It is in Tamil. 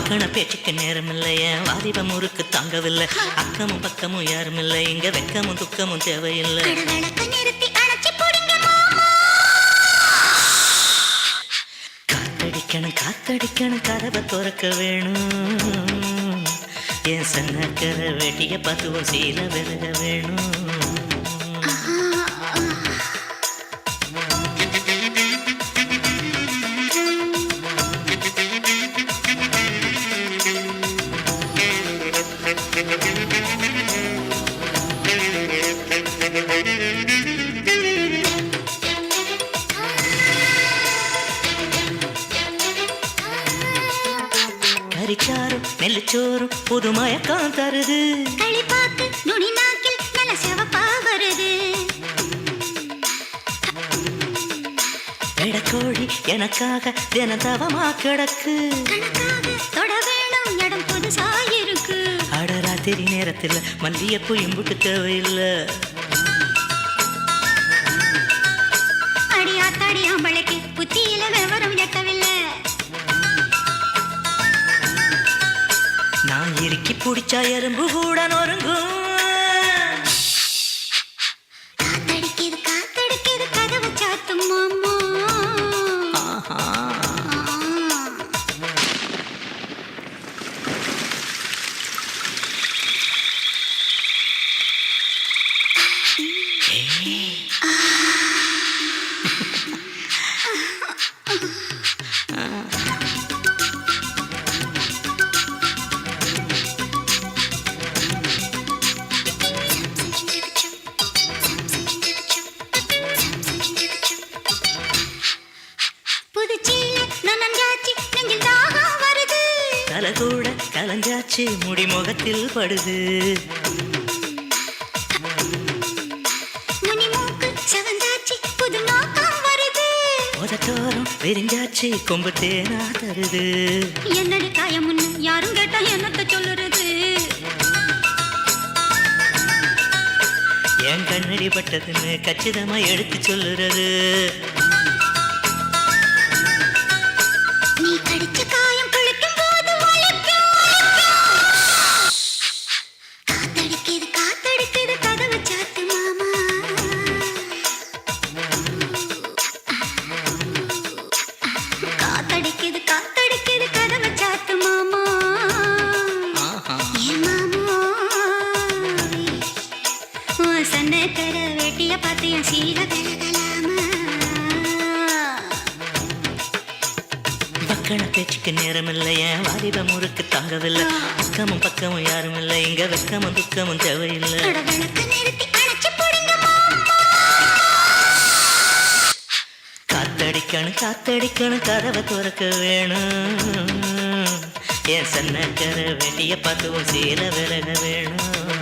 வக்கண பேச்சுக்கு நேரம் இல்லை, என் வாலிபம் முறுக்கு தாங்கவில்லை. அக்கமும் பக்கமும் யாரும் இல்லை, இங்க வெக்கமும் துக்கமும் தேவையில்லை. காத்தடிக்கணும் காத்தடிக்கணும் கதவை திறக்க வேணும். என் சன்னக்கர வெட்டிய பத்துவம் சீல விலக வேணும். கரிச்சாரும் நெல்லுச்சோறும் புது மயக்கம் தருது. களிப்பாக்கு நுனி நாக்கில் நல்ல சிவப்பா வருது. எடக்கோழி எனக்காக தினதவமா கிடக்கு. கணக்காக தொட வேணும் இடம் புதுசா இருக்கு. அட ராத்திரி நேரத்தில் மல்லியப்பூ இம்புட்டு தேவையில்லை. அடியாத்தாடி ஆம்பளைக்கு புத்தியில விவரம் எட்டவில்லை. நான் இறுக்கி பிடிச்சா எறும்பு கூட நொறுங்கும். காத்தடிக்குது காத்தடிக்குது கதவை சாத்தும் மாமா. தலை கூட கலஞ்சாச்சு முடி முகத்தில் படுது. உதட்டோரம் விரிஞ்சாச்சு கொம்பு தேனா தருது. என்னடி காயமுன்னு யாரும் கேட்டா என்னத்த சொல்லுறது. என் கண்ணடி பட்டதுன்னு கச்சிதமா எடுத்து சொல்லுறது. நீ கடிச்ச காயம் குளிக்கும் போது வலிக்கும். காத்தடிக்குது காத்தடிக்குது கதவை சாத்து மாமா. காத்தடிக்குது காத்தடிக்குது கதவை சாத்து மாமா. ஏ மாமா சன்னக்கர வெட்டிய பார்த்து என் சீல விலகலாமா. வக்கண பேச்சுக்கு நேரம் இல்லை, என் வாலிபம் முறுக்கு தாங்கவில்லை. அக்கமும் பக்கமும் யாரும் இல்லை, இங்க வெக்கமும் துக்கமும் தேவையில்லை. காத்தடிக்கணும் காத்தடிக்கணும் கதவை திறக்க வேணும். என் சன்னக்கர வெட்டிய பத்துவும் சீல விலக வேணும்.